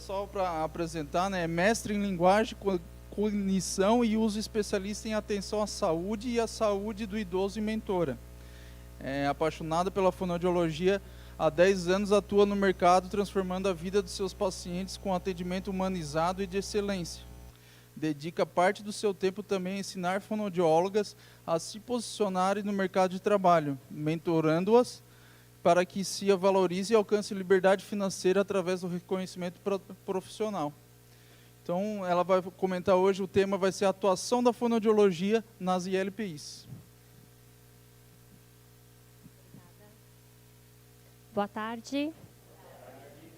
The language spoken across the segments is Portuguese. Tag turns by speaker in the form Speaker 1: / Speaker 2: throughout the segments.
Speaker 1: só para apresentar, né? Mestre em linguagem, cognição e uso especialista em atenção à saúde e à saúde do idoso e mentora. Apaixonada pela fonoaudiologia, há 10 anos atua no mercado transformando a vida dos seus pacientes com atendimento humanizado e de excelência. Dedica parte do seu tempo também a ensinar fonoaudiólogas a se posicionarem no mercado de trabalho, mentorando-as para que se valorize e alcance liberdade financeira através do reconhecimento profissional. Então, ela vai comentar hoje, o tema vai ser a atuação da fonoaudiologia nas ILPIs.
Speaker 2: Boa tarde.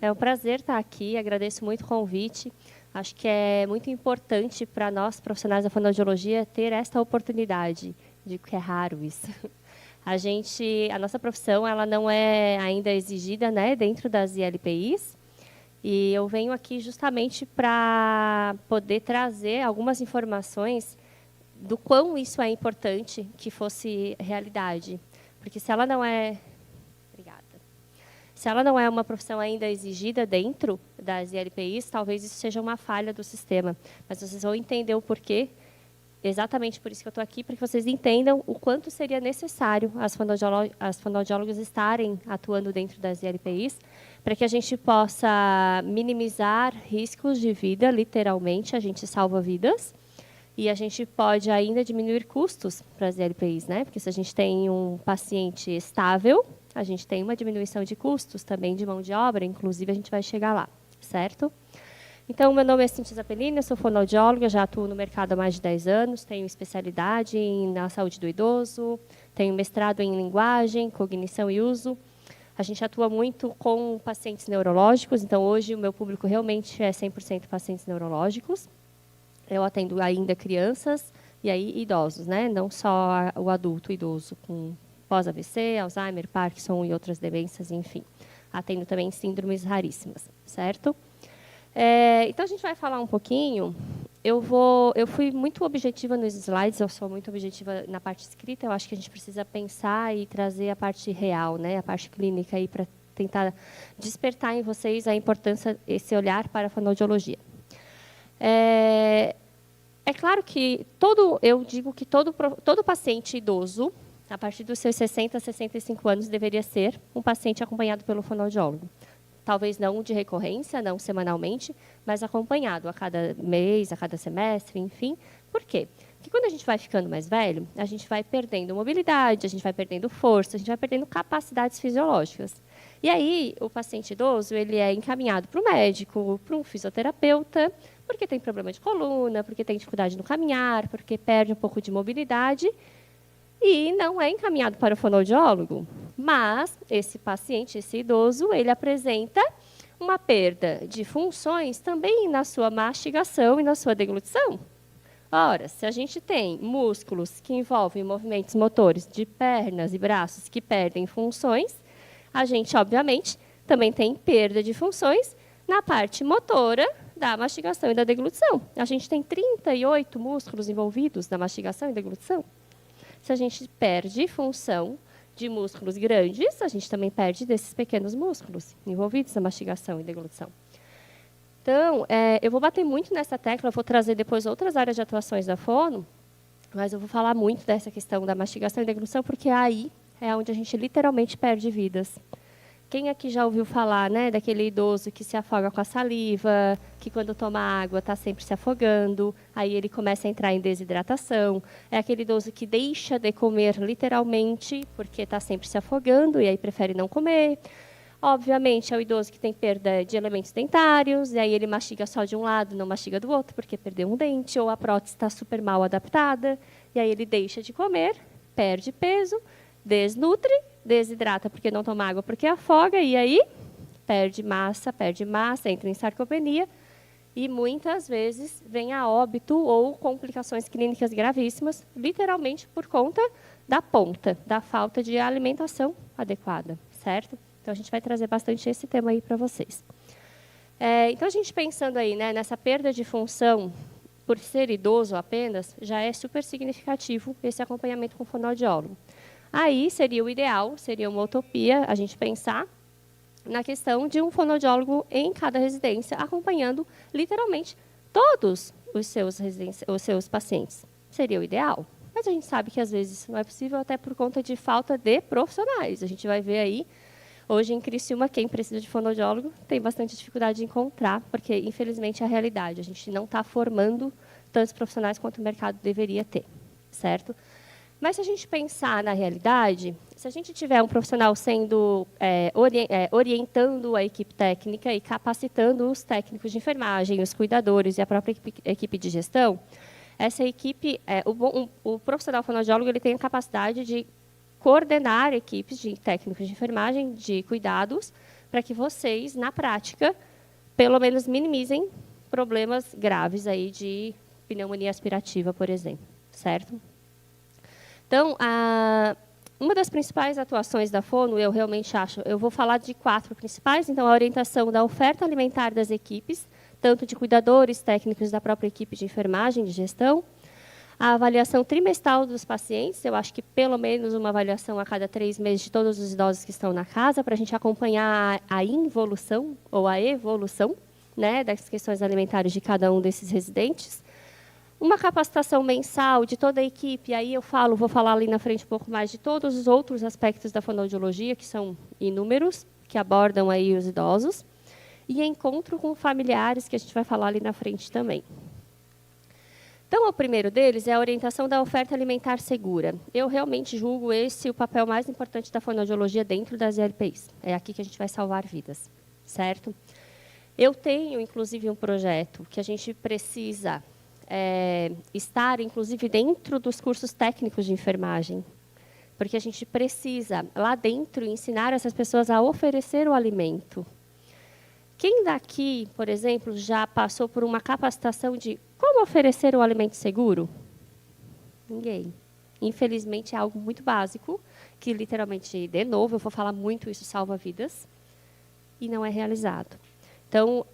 Speaker 2: É um prazer estar aqui, agradeço muito o convite. Acho que é muito importante para nós, profissionais da fonoaudiologia, ter esta oportunidade, digo que é raro isso. A nossa profissão, ela não é ainda exigida, né, dentro das ILPIs, e eu venho aqui justamente para poder trazer algumas informações do quão isso é importante que fosse realidade. Porque se ela não é... Se ela não é uma profissão ainda exigida dentro das ILPIs, talvez isso seja uma falha do sistema. Mas vocês vão entender o porquê, exatamente por isso que eu estou aqui, para que vocês entendam o quanto seria necessário as fonoaudiólogas estarem atuando dentro das ILPIs, para que a gente possa minimizar riscos de vida, literalmente, a gente salva vidas, e a gente pode ainda diminuir custos para as ILPIs, né? Porque se a gente tem um paciente estável, a gente tem uma diminuição de custos também de mão de obra, inclusive a gente vai chegar lá, certo? Então, meu nome é Cíntia Zappellini, eu sou fonoaudióloga, já atuo no mercado há mais de 10 anos, tenho especialidade na saúde do idoso, tenho mestrado em linguagem, cognição e uso. A gente atua muito com pacientes neurológicos, então hoje o meu público realmente é 100% pacientes neurológicos. Eu atendo ainda crianças e aí idosos, né? Não só o adulto idoso com pós-AVC, Alzheimer, Parkinson e outras demências, enfim. Atendo também síndromes raríssimas, certo? Então, a gente vai falar um pouquinho. Eu fui muito objetiva nos slides, eu sou muito objetiva na parte escrita. Eu acho que a gente precisa pensar e trazer a parte real, né? A parte clínica, aí para tentar despertar em vocês a importância desse olhar para a fonoaudiologia. É claro que eu digo que todo paciente idoso, a partir dos seus 60 a 65 anos, deveria ser um paciente acompanhado pelo fonoaudiólogo. Talvez não de recorrência, não semanalmente, mas acompanhado a cada mês, a cada semestre, enfim. Por quê? Porque quando a gente vai ficando mais velho, a gente vai perdendo mobilidade, a gente vai perdendo força, a gente vai perdendo capacidades fisiológicas. E aí, o paciente idoso, ele é encaminhado para o médico, para um fisioterapeuta, porque tem problema de coluna, porque tem dificuldade no caminhar, porque perde um pouco de mobilidade, e não é encaminhado para o fonoaudiólogo. Mas esse paciente, esse idoso, ele apresenta uma perda de funções também na sua mastigação e na sua deglutição. Ora, se a gente tem músculos que envolvem movimentos motores de pernas e braços que perdem funções, a gente, obviamente, também tem perda de funções na parte motora da mastigação e da deglutição. A gente tem 38 músculos envolvidos na mastigação e deglutição. Se a gente perde função de músculos grandes, a gente também perde desses pequenos músculos envolvidos na mastigação e deglutição. Então, eu vou bater muito nessa tecla, eu vou trazer depois outras áreas de atuações da fono, mas eu vou falar muito dessa questão da mastigação e deglutição, porque aí é onde a gente literalmente perde vidas. Quem aqui já ouviu falar, né, daquele idoso que se afoga com a saliva, que quando toma água está sempre se afogando, aí ele começa a entrar em desidratação. É aquele idoso que deixa de comer literalmente porque está sempre se afogando e aí prefere não comer. Obviamente, é o idoso que tem perda de elementos dentários, e aí ele mastiga só de um lado, não mastiga do outro, porque perdeu um dente, ou a prótese está super mal adaptada, e aí ele deixa de comer, perde peso, desnutre, desidrata porque não toma água, porque afoga, e aí perde massa, entra em sarcopenia, e muitas vezes vem a óbito ou complicações clínicas gravíssimas, literalmente por conta da ponta, da falta de alimentação adequada, certo? Então, a gente vai trazer bastante esse tema aí para vocês. Então, a gente pensando aí, né, nessa perda de função por ser idoso apenas, já é super significativo esse acompanhamento com o fonoaudiólogo. Aí seria o ideal, seria uma utopia a gente pensar na questão de um fonoaudiólogo em cada residência, acompanhando literalmente todos os seus pacientes. Seria o ideal. Mas a gente sabe que às vezes isso não é possível, até por conta de falta de profissionais. A gente vai ver aí, hoje em Criciúma, quem precisa de fonoaudiólogo tem bastante dificuldade de encontrar, porque infelizmente é a realidade. A gente não está formando tantos profissionais quanto o mercado deveria ter, certo? Mas se a gente pensar na realidade, se a gente tiver um profissional sendo orientando a equipe técnica e capacitando os técnicos de enfermagem, os cuidadores e a própria equipe de gestão, essa equipe, o profissional fonoaudiólogo, ele tem a capacidade de coordenar equipes de técnicos de enfermagem, de cuidados, para que vocês, na prática, pelo menos minimizem problemas graves aí de pneumonia aspirativa, por exemplo, certo? Então, uma das principais atuações da fono, eu realmente acho, eu vou falar de 4 principais, então, a orientação da oferta alimentar das equipes, tanto de cuidadores, técnicos da própria equipe de enfermagem, de gestão, a avaliação trimestral dos pacientes, eu acho que pelo menos uma avaliação a cada 3 meses de todos os idosos que estão na casa, para a gente acompanhar a involução ou a evolução, né, das questões alimentares de cada um desses residentes. Uma capacitação mensal de toda a equipe, aí vou falar ali na frente um pouco mais de todos os outros aspectos da fonoaudiologia, que são inúmeros, que abordam aí os idosos, e encontro com familiares, que a gente vai falar ali na frente também. Então, o primeiro deles é a orientação da oferta alimentar segura. Eu realmente julgo esse o papel mais importante da fonoaudiologia dentro das ILPIs. É aqui que a gente vai salvar vidas, certo? Eu tenho, inclusive, um projeto que a gente precisa estar, inclusive, dentro dos cursos técnicos de enfermagem, porque a gente precisa, lá dentro, ensinar essas pessoas a oferecer o alimento. Quem daqui, por exemplo, já passou por uma capacitação de como oferecer o alimento seguro? Ninguém. Infelizmente, é algo muito básico, que, literalmente, de novo, eu vou falar muito isso, salva vidas, e não é realizado. Então,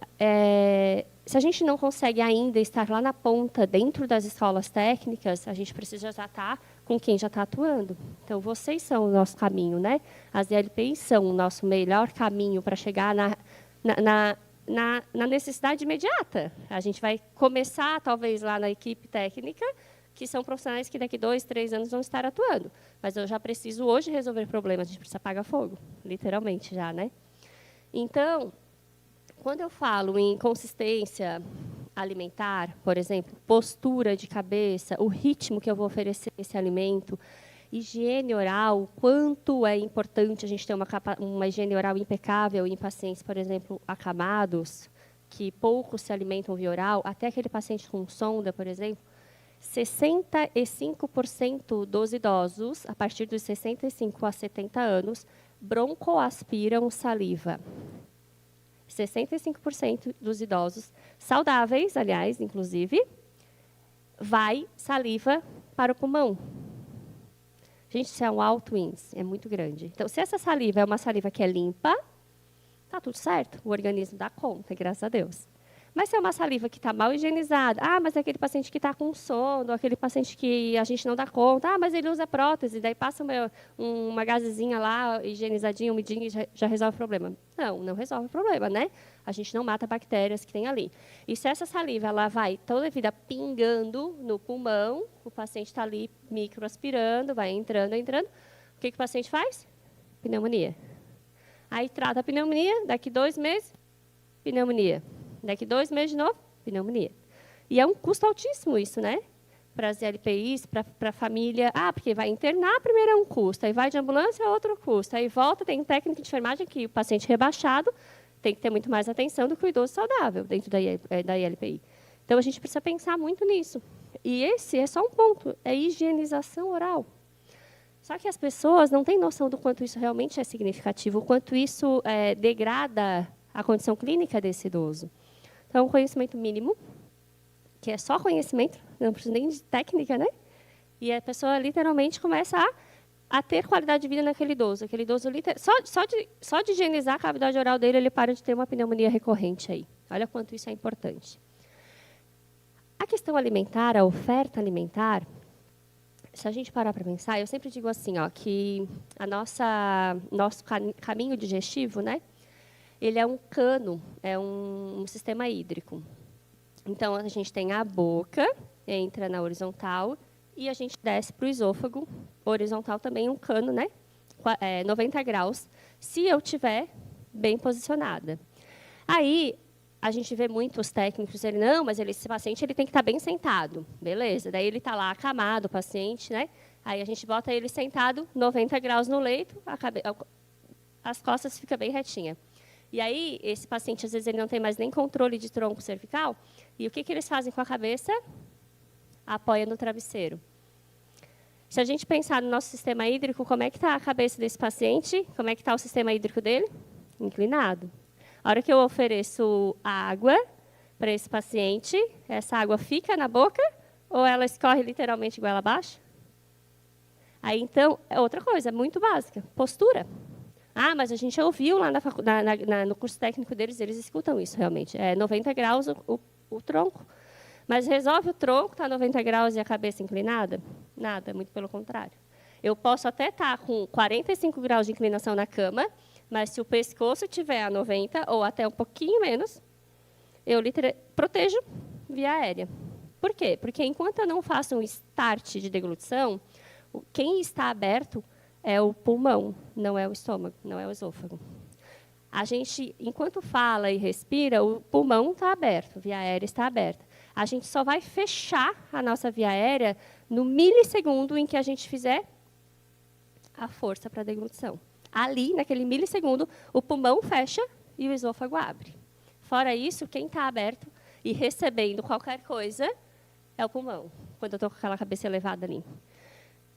Speaker 2: se a gente não consegue ainda estar lá na ponta, dentro das escolas técnicas, a gente precisa já estar com quem já está atuando. Então, vocês são o nosso caminho, né? As ILPIs são o nosso melhor caminho para chegar na necessidade imediata. A gente vai começar, talvez, lá na equipe técnica, que são profissionais que daqui 2, 3 anos vão estar atuando. Mas eu já preciso hoje resolver problemas, a gente precisa apagar fogo, literalmente já, né? Então, quando eu falo em consistência alimentar, por exemplo, postura de cabeça, o ritmo que eu vou oferecer esse alimento, higiene oral, quanto é importante a gente ter uma higiene oral impecável em pacientes, por exemplo, acamados, que pouco se alimentam via oral, até aquele paciente com sonda, por exemplo, 65% dos idosos, a partir dos 65 a 70 anos, broncoaspiram saliva. 65% dos idosos saudáveis, aliás, inclusive, vai saliva para o pulmão. Gente, isso é um alto índice, é muito grande. Então, se essa saliva é uma saliva que é limpa, está tudo certo, o organismo dá conta, graças a Deus. Mas se é uma saliva que está mal higienizada, mas é aquele paciente que está com sono, aquele paciente que a gente não dá conta, mas ele usa prótese, daí passa uma gazezinha lá, higienizadinha, umidinha, e já resolve o problema. Não resolve o problema, né? A gente não mata bactérias que tem ali. E se essa saliva ela vai toda a vida pingando no pulmão, o paciente está ali microaspirando, vai entrando. O que o paciente faz? Pneumonia. Aí trata a pneumonia, daqui 2 meses, pneumonia. Daqui 2 meses de novo, pneumonia. E é um custo altíssimo isso, né? Para as LPIs, para a família. Porque vai internar, primeiro é um custo, aí vai de ambulância, é outro custo. Aí volta, tem técnica de enfermagem que o paciente rebaixado tem que ter muito mais atenção do que o idoso saudável dentro da ILPI. Então, a gente precisa pensar muito nisso. E esse é só um ponto, é higienização oral. Só que as pessoas não têm noção do quanto isso realmente é significativo, o quanto isso degrada a condição clínica desse idoso. Então, um conhecimento mínimo, que é só conhecimento, não precisa nem de técnica, né? E a pessoa, literalmente, começa a ter qualidade de vida naquele idoso. Aquele idoso, só de higienizar a cavidade oral dele, ele para de ter uma pneumonia recorrente aí. Olha quanto isso é importante. A questão alimentar, a oferta alimentar, se a gente parar para pensar, eu sempre digo assim, que nosso caminho digestivo, né? ele é um cano, é um sistema hídrico. Então, a gente tem a boca, entra na horizontal, e a gente desce para o esôfago, horizontal também, um cano, né? 90 graus, se eu estiver bem posicionada. Aí, a gente vê muitos técnicos, ele, não, mas esse paciente ele tem que estar bem sentado. Beleza, daí ele está lá acamado, o paciente, né? Aí a gente bota ele sentado, 90 graus no leito, as costas ficam bem retinha. E aí, esse paciente, às vezes, ele não tem mais nem controle de tronco cervical, e o que eles fazem com a cabeça? Apoia no travesseiro. Se a gente pensar no nosso sistema hídrico, como é que está a cabeça desse paciente? Como é que está o sistema hídrico dele? Inclinado. A hora que eu ofereço água para esse paciente, essa água fica na boca ou ela escorre literalmente goela abaixo? Aí, então, é outra coisa, muito básica, postura. Ah, mas a gente ouviu lá no curso técnico deles, eles escutam isso realmente. É 90 graus o tronco. Mas resolve o tronco, está 90 graus e a cabeça inclinada? Nada, muito pelo contrário. Eu posso até estar com 45 graus de inclinação na cama, mas se o pescoço estiver a 90 ou até um pouquinho menos, eu protejo via aérea. Por quê? Porque enquanto eu não faço um start de deglutição, quem está aberto é o pulmão, não é o estômago, não é o esôfago. A gente, enquanto fala e respira, o pulmão está aberto, a via aérea está aberta. A gente só vai fechar a nossa via aérea no milissegundo em que a gente fizer a força para a deglutição. Ali, naquele milissegundo, o pulmão fecha e o esôfago abre. Fora isso, quem está aberto e recebendo qualquer coisa é o pulmão, quando eu estou com aquela cabeça elevada ali.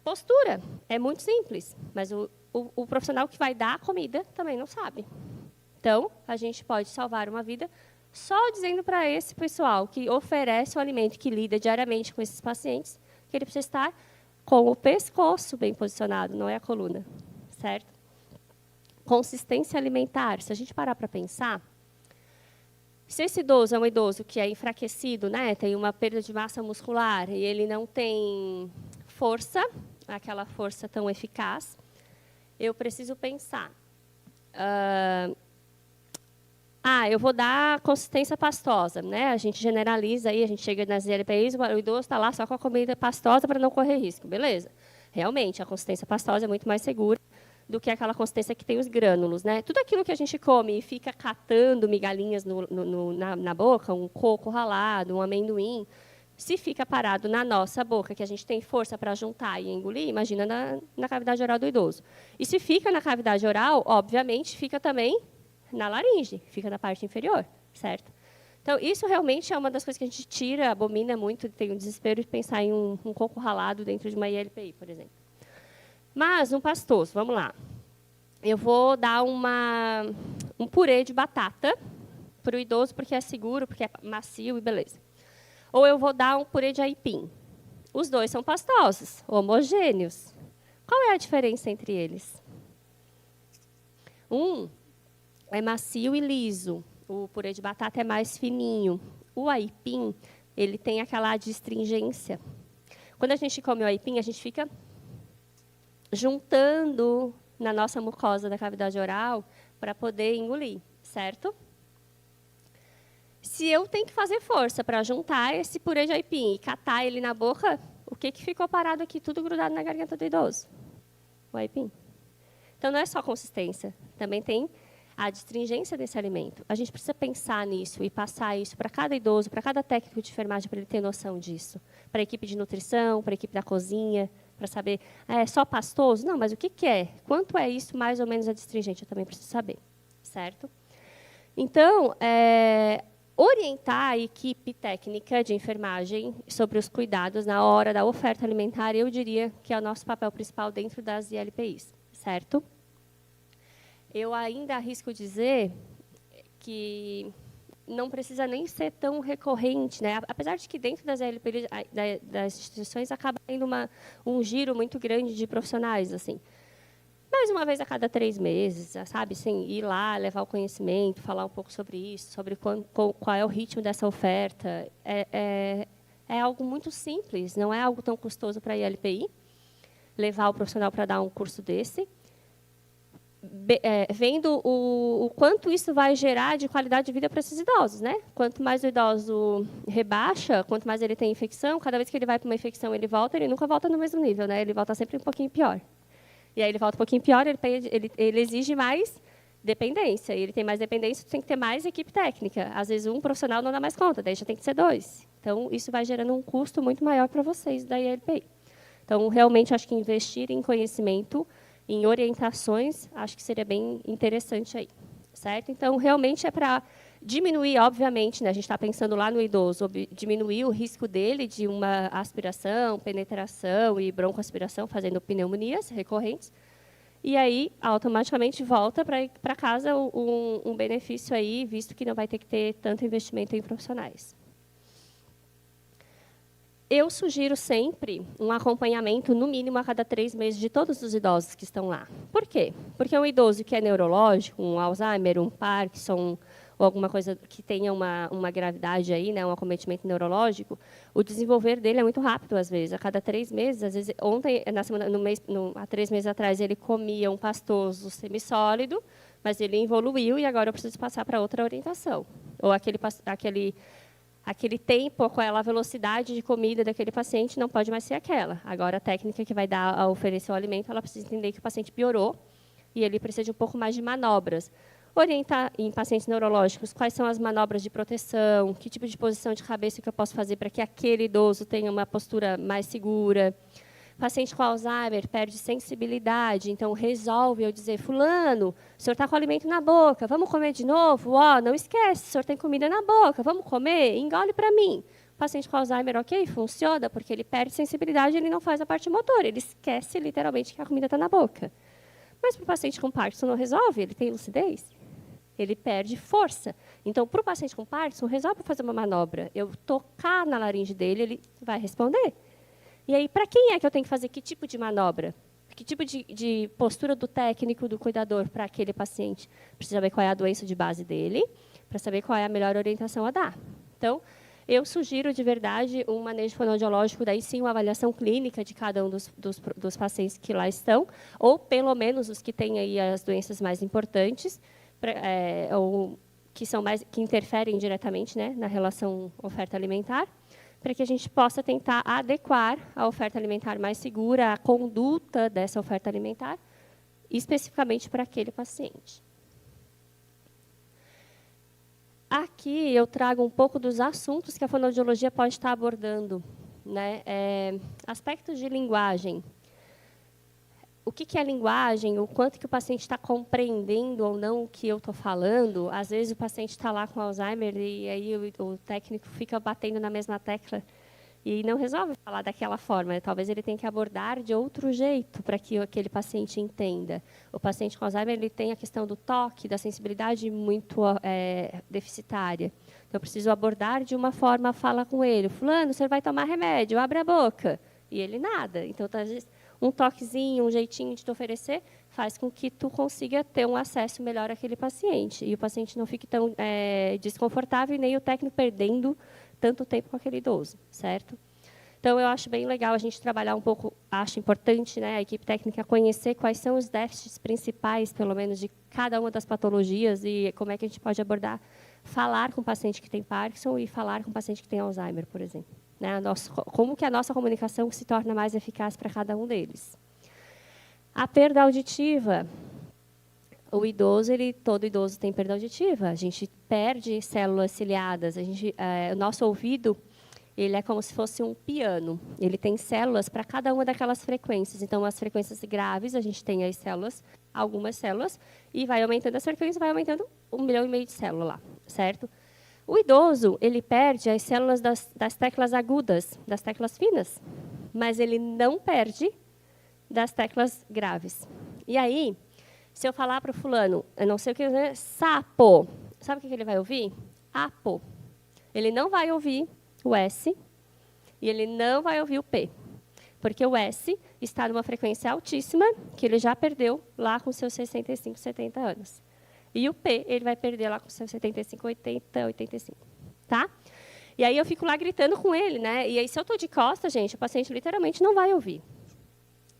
Speaker 2: Postura é muito simples, mas o profissional que vai dar a comida também não sabe. Então, a gente pode salvar uma vida só dizendo para esse pessoal que oferece o alimento, que lida diariamente com esses pacientes, que ele precisa estar com o pescoço bem posicionado, não é a coluna, certo? Consistência alimentar. Se a gente parar para pensar, se esse idoso é um idoso que é enfraquecido, né, tem uma perda de massa muscular e ele não tem força, aquela força tão eficaz, eu preciso pensar. Eu vou dar consistência pastosa, né? A gente generaliza aí, a gente chega nas ILPIs, o idoso está lá só com a comida pastosa para não correr risco, beleza? Realmente, a consistência pastosa é muito mais segura do que aquela consistência que tem os grânulos, né? Tudo aquilo que a gente come e fica catando migalhinhas na boca, um coco ralado, um amendoim, se fica parado na nossa boca, que a gente tem força para juntar e engolir, imagina na cavidade oral do idoso. E se fica na cavidade oral, obviamente, fica também na laringe, fica na parte inferior, certo? Então, isso realmente é uma das coisas que a gente tira, abomina muito, tem um desespero de pensar em um coco ralado dentro de uma ILPI, por exemplo. Mas, um pastoso, vamos lá. Eu vou dar um purê de batata para o idoso, porque é seguro, porque é macio e beleza. Ou eu vou dar um purê de aipim. Os dois são pastosos, homogêneos. Qual é a diferença entre eles? Um é macio e liso. O purê de batata é mais fininho. O aipim, ele tem aquela adstringência. Quando a gente come o aipim, a gente fica juntando na nossa mucosa da cavidade oral para poder engolir, certo? Se eu tenho que fazer força para juntar esse purê de aipim e catar ele na boca, o que ficou parado aqui, tudo grudado na garganta do idoso? O aipim. Então, não é só consistência, também tem a adstringência desse alimento. A gente precisa pensar nisso e passar isso para cada idoso, para cada técnico de enfermagem, para ele ter noção disso. Para a equipe de nutrição, para a equipe da cozinha, para saber, é só pastoso? Não, mas o que é? Quanto é isso, mais ou menos, adstringente? Eu também preciso saber, certo? Então, orientar a equipe técnica de enfermagem sobre os cuidados na hora da oferta alimentar, eu diria que é o nosso papel principal dentro das ILPIs, certo? Eu ainda arrisco dizer que não precisa nem ser tão recorrente, né? Apesar de que dentro das ILPIs, das instituições, acaba tendo um giro muito grande de profissionais, assim. Mas uma vez a cada 3 meses, sabe? Assim, ir lá, levar o conhecimento, falar um pouco sobre isso, sobre qual é o ritmo dessa oferta. É algo muito simples, não é algo tão custoso para a ILPI, levar o profissional para dar um curso desse. vendo o quanto isso vai gerar de qualidade de vida para esses idosos, né? Quanto mais o idoso rebaixa, quanto mais ele tem infecção, cada vez que ele vai para uma infecção, ele nunca volta no mesmo nível, né? Ele volta sempre um pouquinho pior. E aí ele volta um pouquinho pior, ele exige mais dependência. E ele tem mais dependência, tem que ter mais equipe técnica. Às vezes, um profissional não dá mais conta, daí já tem que ser 2. Então, isso vai gerando um custo muito maior para vocês da ILPI. Então, realmente, acho que investir em conhecimento, em orientações, acho que seria bem interessante aí, certo? Então, realmente é para diminuir, obviamente, né, a gente está pensando lá no idoso, diminuir o risco dele de uma aspiração, penetração e broncoaspiração, fazendo pneumonias recorrentes, e aí, automaticamente, volta para casa um benefício aí, visto que não vai ter que ter tanto investimento em profissionais. Eu sugiro sempre um acompanhamento, no mínimo, a cada 3 meses, de todos os idosos que estão lá. Por quê? Porque um idoso que é neurológico, um Alzheimer, um Parkinson, ou alguma coisa que tenha uma gravidade aí, né, um acometimento neurológico, o desenvolver dele é muito rápido, às vezes. A cada 3 meses, às vezes, ontem, há 3 meses atrás, ele comia um pastoso semissólido, mas ele evoluiu e agora eu preciso passar para outra orientação. Ou aquele tempo, aquela velocidade de comida daquele paciente não pode mais ser aquela. Agora, a técnica que vai dar a oferecer o alimento, ela precisa entender que o paciente piorou e ele precisa de um pouco mais de manobras. Orientar em pacientes neurológicos quais são as manobras de proteção, que tipo de posição de cabeça que eu posso fazer para que aquele idoso tenha uma postura mais segura. Paciente com Alzheimer perde sensibilidade, então resolve eu dizer, fulano, o senhor está com alimento na boca, vamos comer de novo? Não esquece, o senhor tem comida na boca, vamos comer? Engole para mim. O paciente com Alzheimer, ok, funciona, porque ele perde sensibilidade, ele não faz a parte motora, ele esquece literalmente que a comida está na boca. Mas para o paciente com Parkinson não resolve, ele tem lucidez, ele perde força. Então, para o paciente com Parkinson, resolve fazer uma manobra. Eu tocar na laringe dele, ele vai responder. E aí, para quem é que eu tenho que fazer que tipo de manobra? Que tipo de postura do técnico, do cuidador para aquele paciente? Precisa saber qual é a doença de base dele, para saber qual é a melhor orientação a dar. Então, eu sugiro, de verdade, um manejo fonoaudiológico, daí sim, uma avaliação clínica de cada um dos pacientes que lá estão, ou, pelo menos, os que têm aí as doenças mais importantes, ou que interferem diretamente, né, na relação oferta alimentar, para que a gente possa tentar adequar a oferta alimentar mais segura, a conduta dessa oferta alimentar, especificamente para aquele paciente. Aqui eu trago um pouco dos assuntos que a fonoaudiologia pode estar abordando, né? Aspectos de linguagem. O que é a linguagem, o quanto que o paciente está compreendendo ou não o que eu estou falando. Às vezes o paciente está lá com Alzheimer e aí o técnico fica batendo na mesma tecla e não resolve falar daquela forma. Talvez ele tenha que abordar de outro jeito para que aquele paciente entenda. O paciente com Alzheimer ele tem a questão do toque, da sensibilidade muito deficitária. Então, eu preciso abordar de uma forma a fala com ele. Fulano, você vai tomar remédio, abre a boca. E ele nada. Então, às vezes, um toquezinho, um jeitinho de te oferecer, faz com que tu consiga ter um acesso melhor àquele paciente. E o paciente não fique tão desconfortável e nem o técnico perdendo tanto tempo com aquele idoso, certo? Então, eu acho bem legal a gente trabalhar um pouco, acho importante, né, a equipe técnica conhecer quais são os déficits principais, pelo menos, de cada uma das patologias e como é que a gente pode abordar, falar com o paciente que tem Parkinson e falar com o paciente que tem Alzheimer, por exemplo. Né, como que a nossa comunicação se torna mais eficaz para cada um deles. A perda auditiva. O idoso, todo idoso tem perda auditiva. A gente perde células ciliadas. O nosso ouvido, ele é como se fosse um piano. Ele tem células para cada uma daquelas frequências. Então, as frequências graves, a gente tem as células, algumas células, e vai aumentando as frequências, vai aumentando 1,5 milhão de células lá, certo? O idoso, ele perde as células das teclas agudas, das teclas finas, mas ele não perde das teclas graves. E aí, se eu falar para o fulano, eu não sei o que é sapo, sabe o que ele vai ouvir? Apo. Ele não vai ouvir o S e ele não vai ouvir o P, porque o S está numa frequência altíssima, que ele já perdeu lá com seus 65, 70 anos. E o P, ele vai perder lá com seus 75, 80, 85. Tá? E aí eu fico lá gritando com ele, né? E aí, se eu estou de costas, gente, o paciente literalmente não vai ouvir.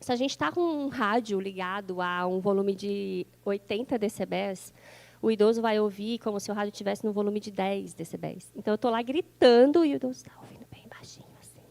Speaker 2: Se a gente está com um rádio ligado a um volume de 80 decibéis, o idoso vai ouvir como se o rádio estivesse no volume de 10 decibéis. Então, eu estou lá gritando e o idoso está ouvindo bem baixinho. Assim.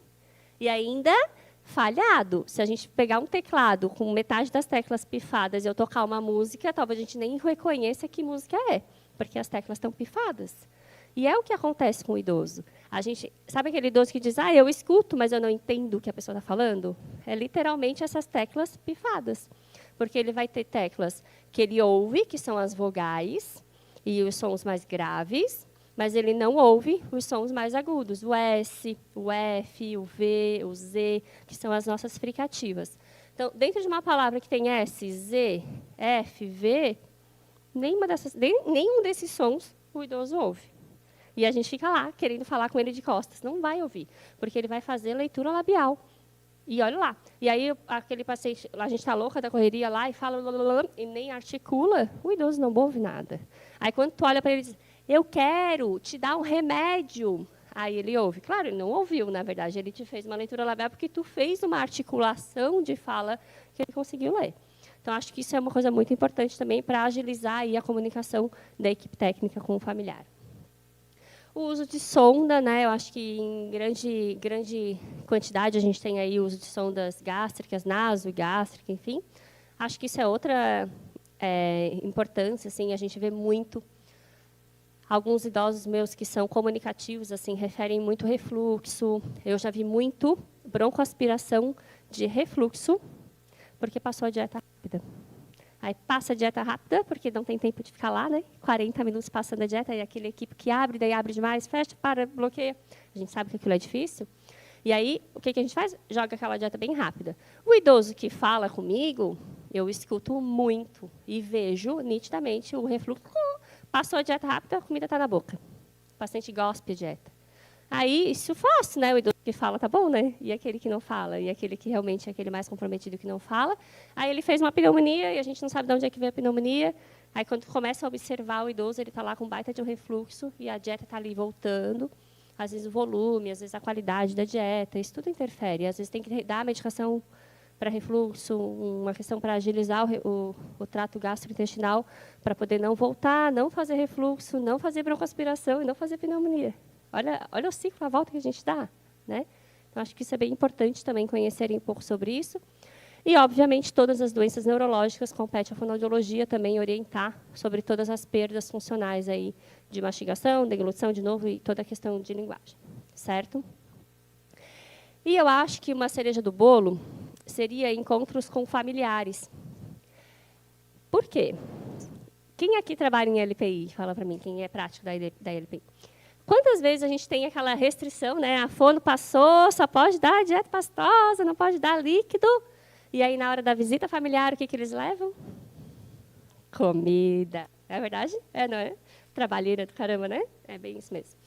Speaker 2: E ainda falhado. Se a gente pegar um teclado com metade das teclas pifadas e eu tocar uma música, talvez a gente nem reconheça que música é, porque as teclas estão pifadas. E é o que acontece com o idoso. A gente, sabe aquele idoso que diz, eu escuto, mas eu não entendo o que a pessoa está falando? É literalmente essas teclas pifadas. Porque ele vai ter teclas que ele ouve, que são as vogais, e os sons mais graves, mas ele não ouve os sons mais agudos, o S, o F, o V, o Z, que são as nossas fricativas. Então, dentro de uma palavra que tem S, Z, F, V, nenhum desses sons o idoso ouve. E a gente fica lá, querendo falar com ele de costas. Não vai ouvir, porque ele vai fazer leitura labial. E olha lá. E aí, aquele paciente, a gente está louca da correria lá e fala, e nem articula, o idoso não ouve nada. Aí, quando tu olha para ele e diz, eu quero te dar um remédio. Aí ele ouve. Claro, ele não ouviu, na verdade. Ele te fez uma leitura labial porque tu fez uma articulação de fala que ele conseguiu ler. Então, acho que isso é uma coisa muito importante também para agilizar aí a comunicação da equipe técnica com o familiar. O uso de sonda, né? Eu acho que em grande quantidade a gente tem aí o uso de sondas gástricas, naso e gástrica, enfim. Acho que isso é outra importância, assim, a gente vê muito. Alguns idosos meus que são comunicativos, assim, referem muito refluxo. Eu já vi muito broncoaspiração de refluxo, porque passou a dieta rápida. Aí passa a dieta rápida, porque não tem tempo de ficar lá, né? 40 minutos passando a dieta, e aquele equipe que abre, daí abre demais, fecha, para, bloqueia. A gente sabe que aquilo é difícil. E aí, o que a gente faz? Joga aquela dieta bem rápida. O idoso que fala comigo, eu escuto muito e vejo nitidamente o refluxo. Passou a dieta rápida, a comida está na boca. O paciente gospe a dieta. Aí, isso fácil, né? O idoso que fala, tá bom, né? E aquele que não fala, e aquele que realmente é aquele mais comprometido que não fala. Aí ele fez uma pneumonia, e a gente não sabe de onde é que veio a pneumonia. Aí, quando começa a observar o idoso, ele está lá com baita de um refluxo, e a dieta está ali voltando. Às vezes o volume, às vezes a qualidade da dieta, isso tudo interfere. Às vezes tem que dar a medicação para refluxo, uma questão para agilizar o trato gastrointestinal, para poder não voltar, não fazer refluxo, não fazer broncoaspiração e não fazer pneumonia. Olha o ciclo, a volta que a gente dá, né? Então, acho que isso é bem importante também conhecerem um pouco sobre isso. E, obviamente, todas as doenças neurológicas, compete à fonoaudiologia também orientar sobre todas as perdas funcionais aí de mastigação, deglutição, de novo, e toda a questão de linguagem, certo? E eu acho que uma cereja do bolo seria encontros com familiares. Por quê? Quem aqui trabalha em LPI? Fala para mim, quem é prático da LPI. Quantas vezes a gente tem aquela restrição, né? A fono passou, só pode dar dieta pastosa, não pode dar líquido. E aí, na hora da visita familiar, o que eles levam? Comida. É verdade? É, não é? Trabalheira do caramba, né? É bem isso mesmo.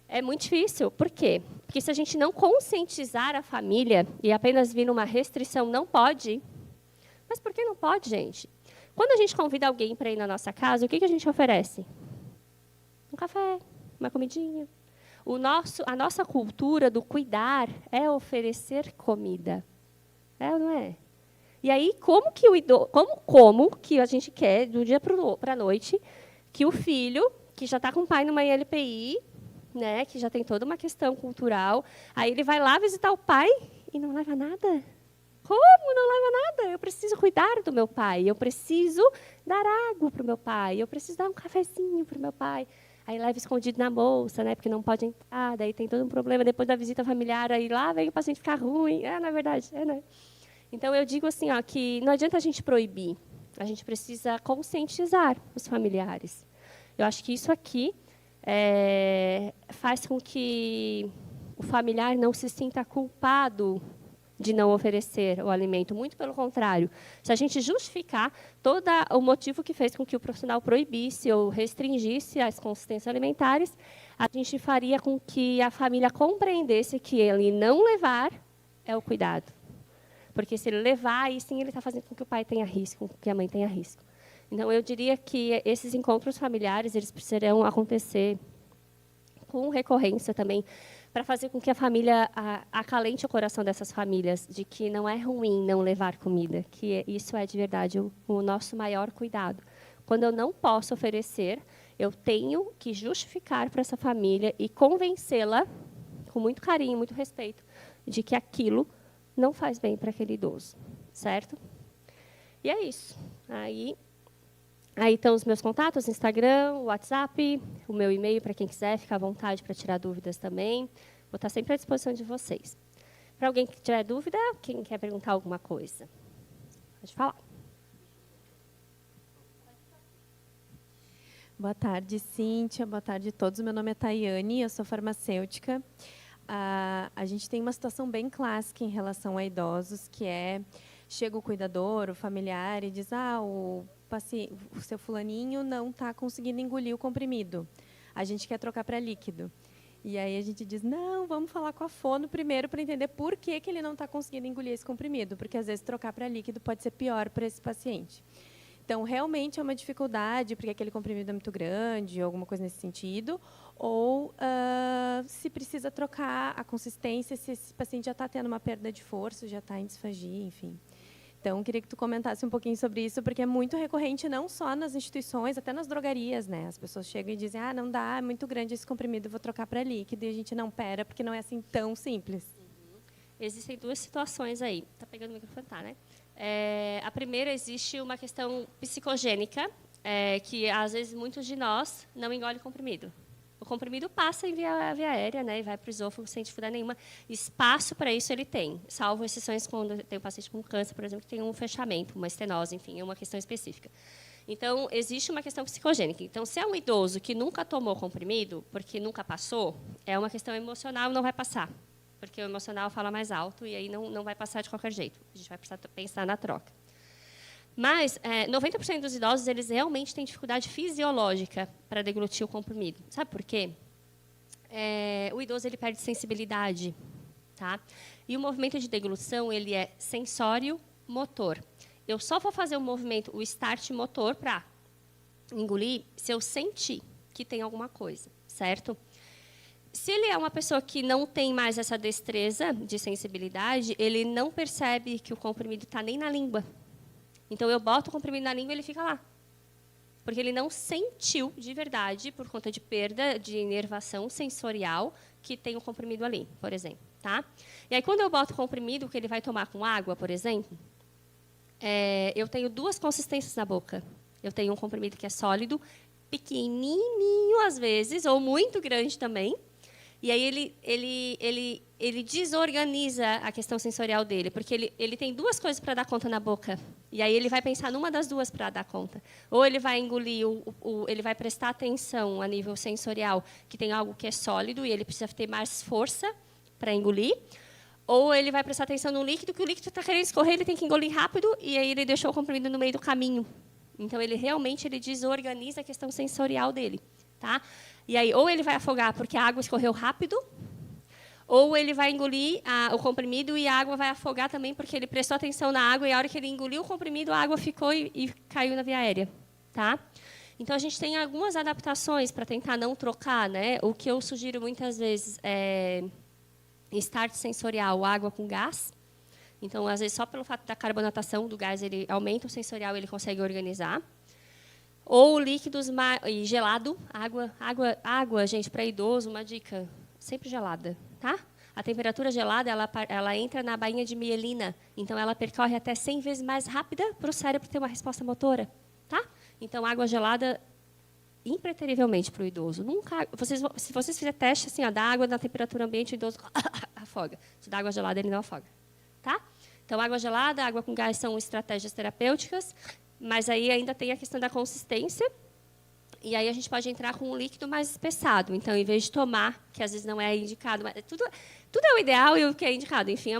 Speaker 2: É muito difícil. Por quê? Porque se a gente não conscientizar a família e apenas vir numa restrição, não pode. Mas por que não pode, gente? Quando a gente convida alguém para ir na nossa casa, o que a gente oferece? Um café, uma comidinha. A nossa cultura do cuidar é oferecer comida. É ou não é? E aí, como que a gente quer, do dia para a noite, que o filho, que já está com o pai numa ILPI, né, que já tem toda uma questão cultural, aí ele vai lá visitar o pai e não leva nada? Como não leva nada? Eu preciso cuidar do meu pai, eu preciso dar água para o meu pai, eu preciso dar um cafezinho para o meu pai. Aí leva escondido na bolsa, né, porque não pode entrar, daí tem todo um problema, depois da visita familiar, aí lá vem o paciente ficar ruim. Na verdade, né? Então, eu digo assim, que não adianta a gente proibir, a gente precisa conscientizar os familiares. Eu acho que isso aqui faz com que o familiar não se sinta culpado de não oferecer o alimento. Muito pelo contrário. Se a gente justificar todo o motivo que fez com que o profissional proibisse ou restringisse as consistências alimentares, a gente faria com que a família compreendesse que ele não levar é o cuidado. Porque se ele levar, aí sim ele está fazendo com que o pai tenha risco, com que a mãe tenha risco. Então, eu diria que esses encontros familiares eles precisarão acontecer com recorrência também, para fazer com que a família acalente o coração dessas famílias, de que não é ruim não levar comida, que isso é de verdade o nosso maior cuidado. Quando eu não posso oferecer, eu tenho que justificar para essa família e convencê-la, com muito carinho, muito respeito, de que aquilo não faz bem para aquele idoso, certo? E é isso. Aí estão os meus contatos, Instagram, WhatsApp, o meu e-mail para quem quiser, ficar à vontade para tirar dúvidas também. Vou estar sempre à disposição de vocês. Para alguém que tiver dúvida, quem quer perguntar alguma coisa? Pode falar.
Speaker 3: Boa tarde, Cíntia. Boa tarde a todos. Meu nome é Tayane, eu sou farmacêutica. A gente tem uma situação bem clássica em relação a idosos, que é, chega o cuidador, o familiar, e diz, o seu fulaninho não está conseguindo engolir o comprimido. A gente quer trocar para líquido. E aí a gente diz, não, vamos falar com a fono primeiro para entender por que ele não está conseguindo engolir esse comprimido, porque às vezes trocar para líquido pode ser pior para esse paciente. Então, realmente é uma dificuldade, porque aquele comprimido é muito grande, alguma coisa nesse sentido, ou se precisa trocar a consistência, se esse paciente já está tendo uma perda de força, já está em disfagia, enfim. Então, queria que tu comentasse um pouquinho sobre isso, porque é muito recorrente, não só nas instituições, até nas drogarias, né? As pessoas chegam e dizem, não dá, é muito grande esse comprimido, vou trocar para líquido, e a gente não pera, porque não é assim tão simples.
Speaker 2: Existem duas situações aí. Está pegando o microfone, tá, né? A primeira, existe uma questão psicogênica, que, às vezes, muitos de nós não engolem comprimido. O comprimido passa em via aérea, né, e vai para o esôfago sem dificuldade nenhuma. Espaço para isso ele tem, salvo exceções quando tem um paciente com câncer, por exemplo, que tem um fechamento, uma estenose, enfim, é uma questão específica. Então, existe uma questão psicogênica. Então, se é um idoso que nunca tomou comprimido, porque nunca passou, é uma questão emocional, não vai passar. Porque o emocional fala mais alto e aí não vai passar de qualquer jeito. A gente vai precisar pensar na troca. Mas 90% dos idosos, eles realmente têm dificuldade fisiológica para deglutir o comprimido. Sabe por quê? O idoso ele perde sensibilidade. Tá? E o movimento de deglutição ele é sensório-motor. Eu só vou fazer o movimento, o start motor, para engolir se eu sentir que tem alguma coisa, certo? Se ele é uma pessoa que não tem mais essa destreza de sensibilidade, ele não percebe que o comprimido está nem na língua. Então, eu boto o comprimido na língua e ele fica lá. Porque ele não sentiu de verdade, por conta de perda de inervação sensorial, que tem o comprimido ali, por exemplo. Tá? E aí, quando eu boto o comprimido, que ele vai tomar com água, por exemplo, eu tenho duas consistências na boca. Eu tenho um comprimido que é sólido, pequenininho às vezes, ou muito grande também. E aí ele desorganiza a questão sensorial dele, porque ele tem duas coisas para dar conta na boca. E aí ele vai pensar numa das duas para dar conta. Ou ele vai engolir, ele vai prestar atenção a nível sensorial, que tem algo que é sólido e ele precisa ter mais força para engolir. Ou ele vai prestar atenção no líquido, que o líquido está querendo escorrer, ele tem que engolir rápido, e aí ele deixou o comprimido no meio do caminho. Então, ele realmente desorganiza a questão sensorial dele. Tá? E aí, ou ele vai afogar porque a água escorreu rápido, ou ele vai engolir o comprimido e a água vai afogar também porque ele prestou atenção na água e a hora que ele engoliu o comprimido, a água ficou e caiu na via aérea. Tá? Então, a gente tem algumas adaptações para tentar não trocar. Né? O que eu sugiro muitas vezes é start sensorial, água com gás. Então, às vezes, só pelo fato da carbonatação do gás, ele aumenta o sensorial e ele consegue organizar. Ou líquidos e gelado, água, gente, para idoso, uma dica, sempre gelada, tá? A temperatura gelada, ela entra na bainha de mielina, então ela percorre até 100 vezes mais rápida para o cérebro ter uma resposta motora, tá? Então, água gelada, impreterivelmente para o idoso. Nunca, se vocês fizerem teste assim, da água na temperatura ambiente, o idoso afoga. Se dá água gelada, ele não afoga, tá? Então, água gelada, água com gás são estratégias terapêuticas. Mas aí ainda tem a questão da consistência, e aí a gente pode entrar com um líquido mais espessado. Então, em vez de tomar, que às vezes não é indicado, mas tudo é o ideal e o que é indicado. Enfim,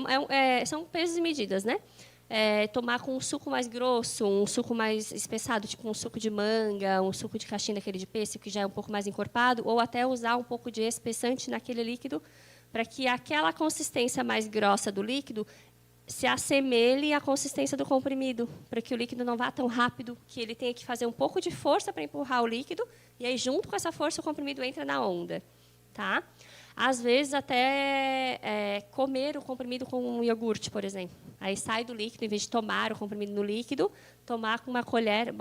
Speaker 2: são pesos e medidas, né? Tomar com um suco mais grosso, um suco mais espessado, tipo um suco de manga, um suco de caixinha daquele de pêssego, que já é um pouco mais encorpado, ou até usar um pouco de espessante naquele líquido, para que aquela consistência mais grossa do líquido se assemelhe à consistência do comprimido, para que o líquido não vá tão rápido, que ele tenha que fazer um pouco de força para empurrar o líquido, e aí, junto com essa força, o comprimido entra na onda. tá? Às vezes, até comer o comprimido com um iogurte, por exemplo. Aí sai do líquido, em vez de tomar o comprimido no líquido, tomar com uma colher,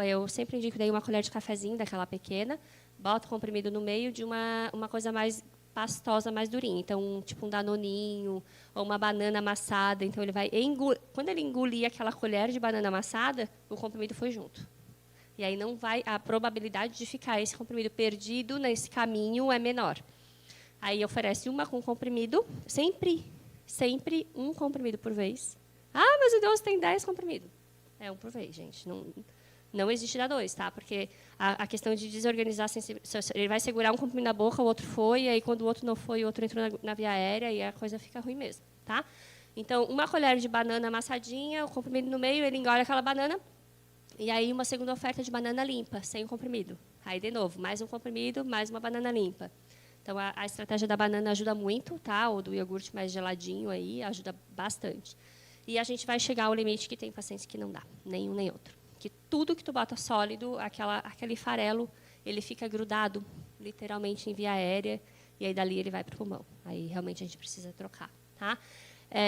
Speaker 2: eu sempre indico daí uma colher de cafezinho, daquela pequena, bota o comprimido no meio de uma coisa mais pastosa, mais durinha. Então, tipo um danoninho ou uma banana amassada. Então, ele vai quando ele engolir aquela colher de banana amassada, o comprimido foi junto. E aí a probabilidade de ficar esse comprimido perdido nesse caminho é menor. Aí oferece uma com comprimido, sempre um comprimido por vez. Ah, mas o idoso tem 10 comprimidos. É um por vez, gente. Não existe dar 2, tá? Porque a questão de desorganizar, ele vai segurar um comprimido na boca, o outro foi, e aí quando o outro não foi, o outro entrou na via aérea, e a coisa fica ruim mesmo, tá? Então, uma colher de banana amassadinha, o comprimido no meio, ele engole aquela banana, e aí uma segunda oferta de banana limpa, sem o comprimido. Aí, de novo, mais um comprimido, mais uma banana limpa. Então, a estratégia da banana ajuda muito, tá? Ou do iogurte mais geladinho aí, ajuda bastante. E a gente vai chegar ao limite que tem pacientes que não dá, nenhum nem outro. Que tudo que tu bota sólido, aquele farelo, ele fica grudado, literalmente, em via aérea, e aí dali ele vai para o pulmão. Aí, realmente, a gente precisa trocar, tá?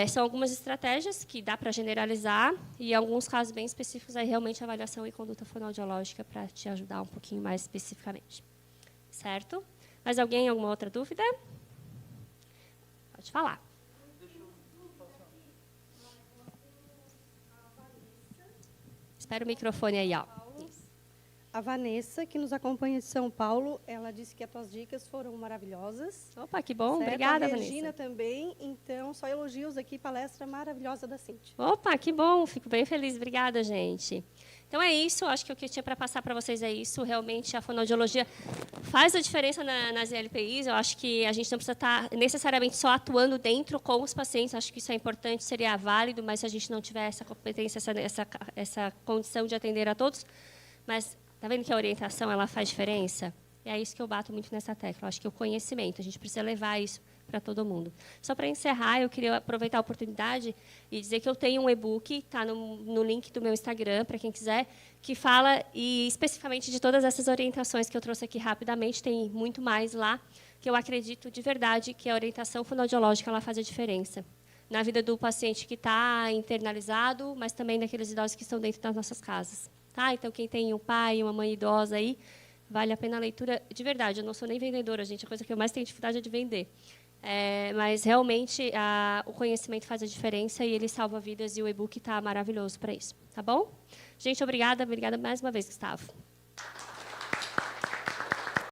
Speaker 2: São algumas estratégias que dá para generalizar, e em alguns casos bem específicos, aí realmente avaliação e conduta fonoaudiológica para te ajudar um pouquinho mais especificamente. Certo? Mais alguém, alguma outra dúvida? Pode falar. Espera o microfone aí, ó.
Speaker 4: A Vanessa, que nos acompanha de São Paulo, ela disse que as tuas dicas foram maravilhosas.
Speaker 2: Opa, que bom.
Speaker 4: Certo?
Speaker 2: Obrigada,
Speaker 4: a
Speaker 2: Vanessa.
Speaker 4: Regina também, então, só elogios aqui, palestra maravilhosa da Cíntia.
Speaker 2: Opa, que bom. Fico bem feliz. Obrigada, gente. Então, é isso. Acho que o que eu tinha para passar para vocês é isso. Realmente, a fonoaudiologia faz a diferença nas ILPIs. Eu acho que a gente não precisa estar necessariamente só atuando dentro com os pacientes. Acho que isso é importante, seria válido, mas se a gente não tiver essa competência, essa condição de atender a todos. Mas está vendo que a orientação ela faz diferença? E é isso que eu bato muito nessa tecla. Eu acho que o conhecimento, a gente precisa levar isso para todo mundo. Só para encerrar, eu queria aproveitar a oportunidade e dizer que eu tenho um e-book, está no link do meu Instagram, para quem quiser, que fala especificamente de todas essas orientações que eu trouxe aqui rapidamente, tem muito mais lá, que eu acredito de verdade que a orientação fonoaudiológica ela faz a diferença na vida do paciente que está internalizado, mas também daqueles idosos que estão dentro das nossas casas. Tá? Então, quem tem um pai, uma mãe idosa aí, vale a pena a leitura de verdade. Eu não sou nem vendedora, gente, a coisa que eu mais tenho dificuldade é de vender. Mas, realmente, o conhecimento faz a diferença e ele salva vidas e o e-book está maravilhoso para isso. Tá bom? Gente, obrigada mais uma vez, Gustavo.